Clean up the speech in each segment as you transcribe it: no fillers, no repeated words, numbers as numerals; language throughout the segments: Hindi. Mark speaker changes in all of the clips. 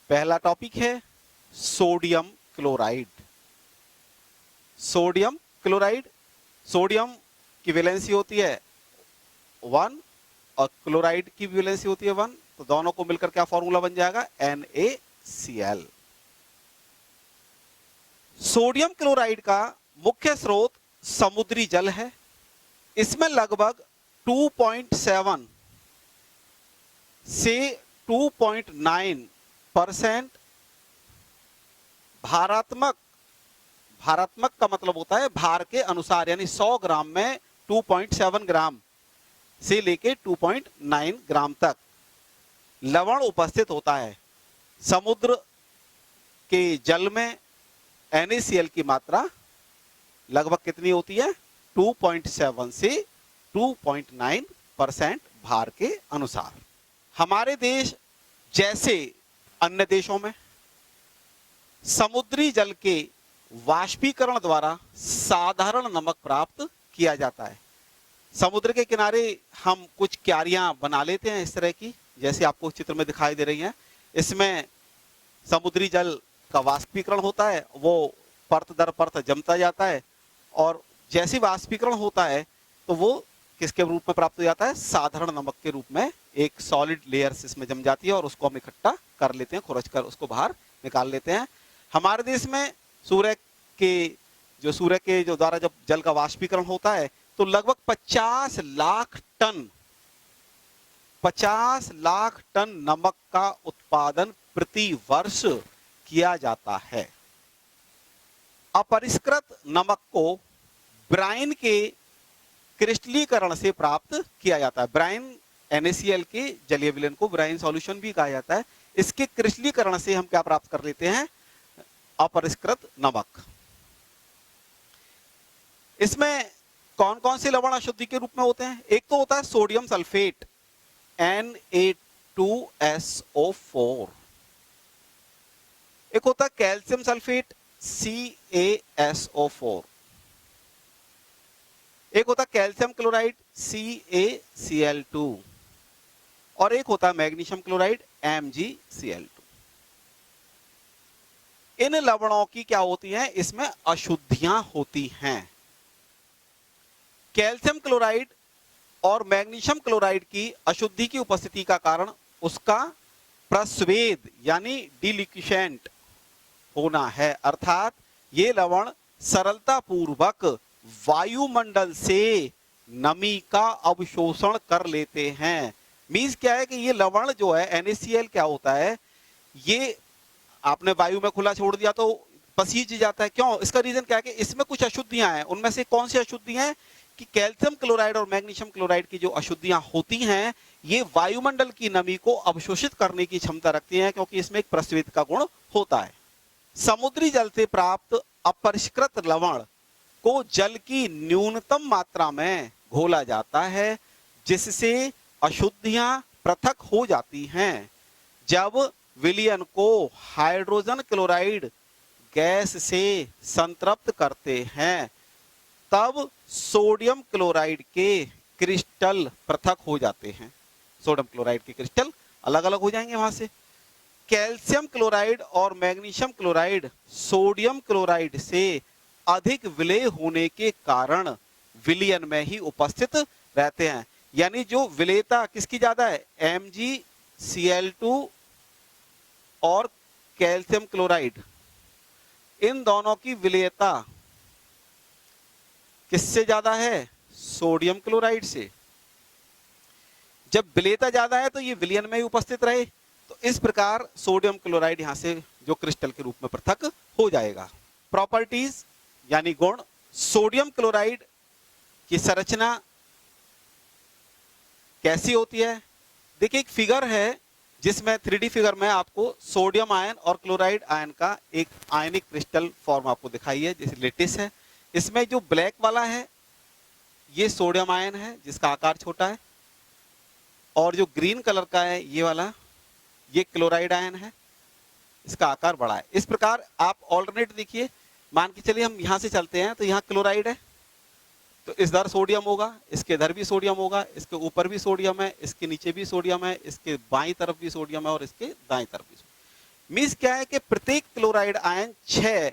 Speaker 1: पहला टॉपिक है sodium chloride. Sodium chloride, sodium की वैलेंसी होती है 1 और क्लोराइड की वैलेंसी होती है 1, तो दोनों को मिलकर क्या फॉर्मूला बन जाएगा, NaCl। सोडियम क्लोराइड का मुख्य स्रोत समुद्री जल है। इसमें लगभग 2.7 से 2.9% भारात्मक, भारात्मक का मतलब होता है भार के अनुसार, यानी 100 ग्राम में 2.7 ग्राम से लेके 2.9 ग्राम तक लवण उपस्थित होता है। समुद्र के जल में NaCl की मात्रा लगभग कितनी होती है, 2.7 से 2.9% भार के अनुसार। हमारे देश जैसे अन्य देशों में समुद्री जल के वाष्पीकरण द्वारा साधारण नमक प्राप्त किया जाता है। समुद्र के किनारे हम कुछ क्यारियां बना लेते हैं इस तरह की, जैसे आपको चित्र में दिखाई दे रही हैं। इसमें समुद्री जल का वाष्पीकरण होता है, वो परत दर परत जमता जाता है, और जैसे वाष्पीकरण होता है तो वो किसके रूप में प्राप्त हो जाता है, साधारण नमक के रूप में एक सॉलिड लेयर्स इसमें जम जाती है और उसको हम इकट्ठा कर लेते हैं, खुरच कर उसको बाहर निकाल लेते हैं। हमारे देश में सूर्य के जो द्वारा जब जल का वाष्पीकरण होता है तो लगभग 50 लाख टन नमक का उत्पादन प्रति वर्ष किया जाता है। अपरिष्कृत नमक को ब्राइन के क्रिस्टलीकरण से प्राप्त किया जाता है। ब्राइन, NaCl के जलीय विलयन को ब्राइन सॉल्यूशन भी कहा जाता है। इसके क्रिस्टलीकरण से हम क्या प्राप्त कर लेते हैं, अपरिष्कृत नमक। इसमें कौन कौन से लवण अशुद्धि के रूप में होते हैं, एक तो होता है सोडियम सल्फेट Na2SO4, एक होता है कैल्शियम सल्फेट CaSO4, एक होता है कैल्शियम क्लोराइड CaCl2, और एक होता है मैग्नीशियम क्लोराइड MgCl2। इन लवणों की क्या होती है, इसमें अशुद्धियां होती हैं। कैल्शियम क्लोराइड और मैग्नीशियम क्लोराइड की अशुद्धि की उपस्थिति का कारण उसका प्रस्वेद यानी डिलिक्विशेंट होना है, अर्थात ये लवण सरलता पूर्वक वायुमंडल से नमी का अवशोषण कर लेते हैं। मीन्स क्या है कि ये लवण जो है NaCl क्या होता है, ये आपने वायु में खुला छोड़ दिया तो पसीज जाता है। क्यों, इसका रीजन क्या है कि इसमें कुछ अशुद्धियां हैं। उनमें से कौन सी अशुद्धियां हैं कि कैल्शियम क्लोराइड और मैग्नीशियम क्लोराइड की जो अशुद्धियां होती हैं ये वायुमंडल की नमी को अवशोषित करने की क्षमता रखती हैं, क्योंकि इसमें एक प्रस्वेद का गुण होता है। समुद्री जल से प्राप्त अपरिष्कृत लवण को जल की न्यूनतम मात्रा में घोला जाता है, जिससे अशुद्धियां पृथक हो जाती हैं। जब विलयन को हाइड्रोजन क्लोराइड गैस से संतृप्त करते हैं तब सोडियम क्लोराइड के क्रिस्टल पृथक हो जाते हैं। सोडियम क्लोराइड के क्रिस्टल अलग अलग हो जाएंगे वहां से। कैल्शियम क्लोराइड और मैग्नीशियम क्लोराइड सोडियम क्लोराइड से अधिक विलय होने के कारण विलयन में ही उपस्थित रहते हैं। यानी जो विलेयता किसकी ज्यादा है, MgCl2 और कैल्शियम क्लोराइड, इन दोनों की विलेयता किससे ज्यादा है, सोडियम क्लोराइड से। जब विलेयता ज्यादा है तो ये विलयन में ही उपस्थित रहे, तो इस प्रकार सोडियम क्लोराइड यहां से जो क्रिस्टल के रूप में पृथक हो जाएगा। प्रॉपर्टीज यानी गुण, सोडियम क्लोराइड की संरचना कैसी होती है, देखिए एक फिगर है जिसमें 3D फिगर में आपको सोडियम आयन और क्लोराइड आयन का एक आयनिक क्रिस्टल फॉर्म आपको दिखाई है, जैसे लेटिस है। इसमें जो ब्लैक वाला है ये सोडियम आयन है जिसका आकार छोटा है, और जो ग्रीन कलर का है ये वाला, ये क्लोराइड आयन है, इसका आकार बड़ा है। इस प्रकार आप ऑल्टरनेट देखिए, मान के चलिए हम यहां से चलते हैं तो यहाँ क्लोराइड है, तो इस इधर सोडियम होगा, इसके इधर भी सोडियम होगा, इसके ऊपर भी सोडियम है, इसके नीचे भी सोडियम है, इसके बाईं तरफ भी सोडियम है और इसके दाईं तरफ भी सोडियम। मीन्स क्या है कि प्रत्येक क्लोराइड आयन 6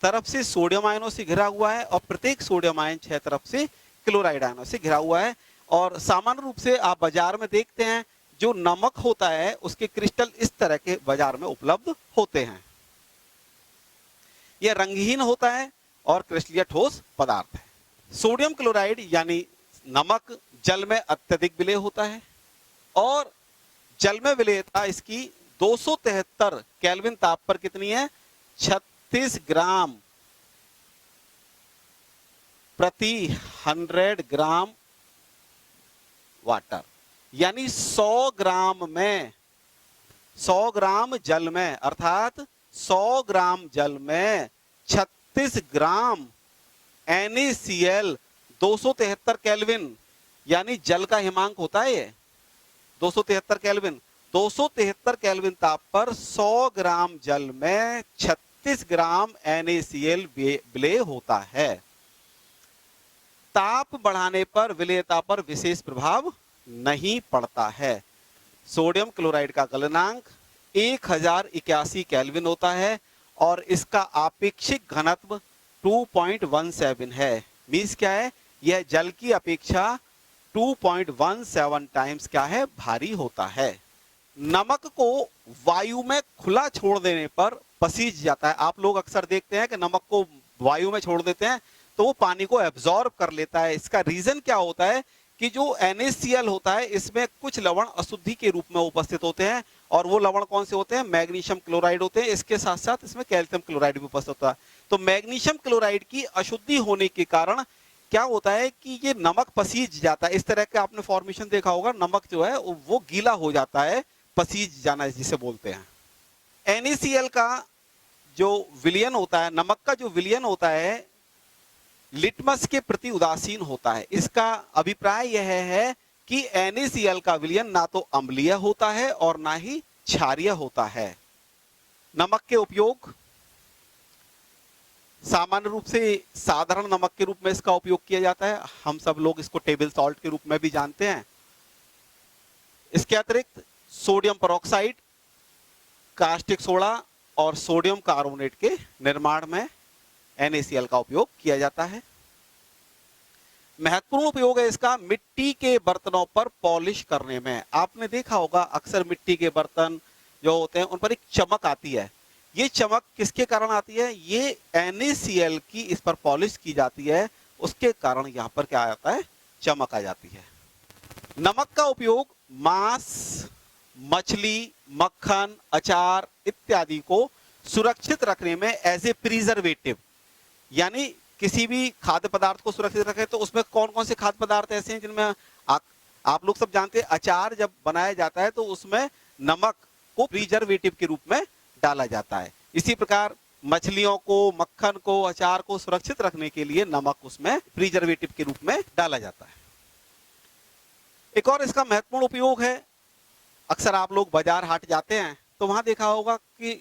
Speaker 1: तरफ से सोडियम आयनों से घिरा हुआ है और प्रत्येक सोडियम आयन 6 तरफ से क्लोराइड आयनों से घिरा हुआ है। और सामान्य रूप से आप बाजार में देखते हैं जो नमक होता है उसके क्रिस्टल इस तरह के बाजार में उपलब्ध होते हैं। यह रंगहीन होता है और क्रिस्टलीय ठोस पदार्थ है। सोडियम क्लोराइड यानी नमक जल में अत्यधिक विलेय होता है और जल में विलेयता इसकी 273 केल्विन ताप पर कितनी है? 36 ग्राम प्रति 100 ग्राम वाटर, यानी 100 ग्राम जल में, अर्थात 100 ग्राम जल में 36 ग्राम NaCl 273 केल्विन, यानी जल का हिमांक होता है ये 273 केल्विन। 273 केल्विन ताप पर 100 ग्राम जल में 36 ग्राम NaCl विलेय होता है। ताप बढ़ाने पर विलेयता पर विशेष प्रभाव नहीं पड़ता है। सोडियम क्लोराइड का गलनांक 1081 केल्विन होता है और इसका आपेक्षिक घनत्व 2.17 है। मीन्स क्या है? यह जल की अपेक्षा 2.17 टाइम्स क्या है? भारी होता है। नमक को वायु में खुला छोड़ देने पर पसीज जाता है। आप लोग अक्सर देखते हैं कि नमक को वायु में छोड़ देते हैं तो वो पानी को एब्जॉर्ब कर लेता है। इसका रीजन क्या होता है कि जो NaCl होता है इसमें कुछ लवण अशुद्धि के रूप में उपस्थित होते हैं और वो लवण कौन से होते हैं? मैग्नीशियम क्लोराइड होते हैं। इसके साथ साथ इसमें कैल्शियम क्लोराइड भी उपस्थित होता है। तो मैग्नीशियम क्लोराइड की अशुद्धि होने के कारण क्या होता है कि ये नमक पसीज जाता है। इस तरह का आपने फॉर्मेशन देखा होगा, नमक जो है वो गीला हो जाता है, पसीज जाना जिसे बोलते हैं। NaCl का जो विलयन होता है, नमक का जो विलयन होता है लिटमस के प्रति उदासीन होता है। इसका अभिप्राय यह है कि NaCl का विलयन ना तो अम्लीय होता है और ना ही क्षारीय होता है। नमक के उपयोग सामान्य रूप से साधारण नमक के रूप में इसका उपयोग किया जाता है। हम सब लोग इसको टेबल सॉल्ट के रूप में भी जानते हैं। इसके अतिरिक्त सोडियम पेरोक्साइड, कास्टिक सोडा और सोडियम कार्बोनेट के निर्माण में NaCl का उपयोग किया जाता है। महत्वपूर्ण उपयोग है इसका मिट्टी के बर्तनों पर पॉलिश करने में। आपने देखा होगा अक्सर मिट्टी के बर्तन जो होते हैं उन पर एक चमक आती है। ये चमक किसके कारण आती है? ये NaCl की इस पर पॉलिश की जाती है, उसके कारण यहाँ पर क्या आता है? चमक आ जाती है। नमक का उपयोग मांस, मछली, मक्खन, अचार इत्यादि को सुरक्षित रखने में एज ए प्रिजर्वेटिव, यानी किसी भी खाद्य पदार्थ को सुरक्षित रखें तो उसमें कौन कौन से खाद्य पदार्थ ऐसे हैं जिनमें आप लोग सब जानते हैं अचार जब बनाया जाता है तो उसमें नमक को प्रिजर्वेटिव के रूप में डाला जाता है। इसी प्रकार मछलियों को, मक्खन को, अचार को सुरक्षित रखने के लिए नमक उसमें प्रिजर्वेटिव के रूप में डाला जाता है। एक और इसका महत्वपूर्ण उपयोग है, अक्सर आप लोग बाजार हाट जाते हैं तो वहां देखा होगा कि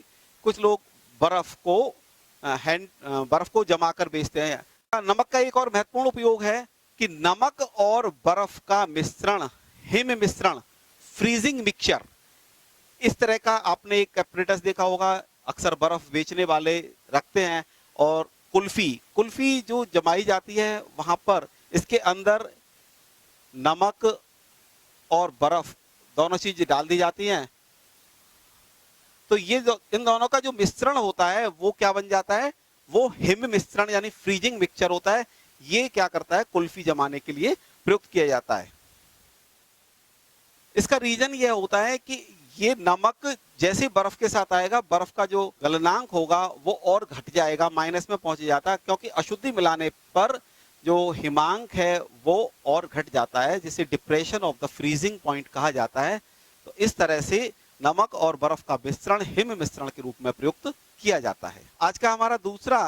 Speaker 1: कुछ लोग बर्फ को जमा कर बेचते हैं। नमक का एक और महत्वपूर्ण उपयोग है कि नमक और बर्फ का मिश्रण, हिम मिश्रण, फ्रीजिंग मिक्सचर, इस तरह का आपने एक एपरेटस देखा होगा अक्सर बर्फ बेचने वाले रखते हैं। और कुल्फी जो जमाई जाती है वहां पर इसके अंदर नमक और बर्फ दोनों चीज डाल दी जाती हैं। तो ये जो इन दोनों का जो मिश्रण होता है वो क्या बन जाता है? वो हिम मिश्रण यानी फ्रीजिंग मिक्सचर होता है। ये क्या करता है? कुल्फी जमाने के लिए प्रयुक्त किया जाता है। इसका रीजन ये होता है कि ये नमक जैसे बर्फ के साथ आएगा, बर्फ का जो गलनांक होगा वो और घट जाएगा, माइनस में पहुंच जाता है, क्योंकि अशुद्धि मिलाने पर जो हिमांक है वो और घट जाता है, जिसे depression of the freezing point कहा जाता है। तो इस तरह से नमक और बर्फ का मिश्रण हिम मिश्रण के रूप में प्रयुक्त किया जाता है। आज का हमारा दूसरा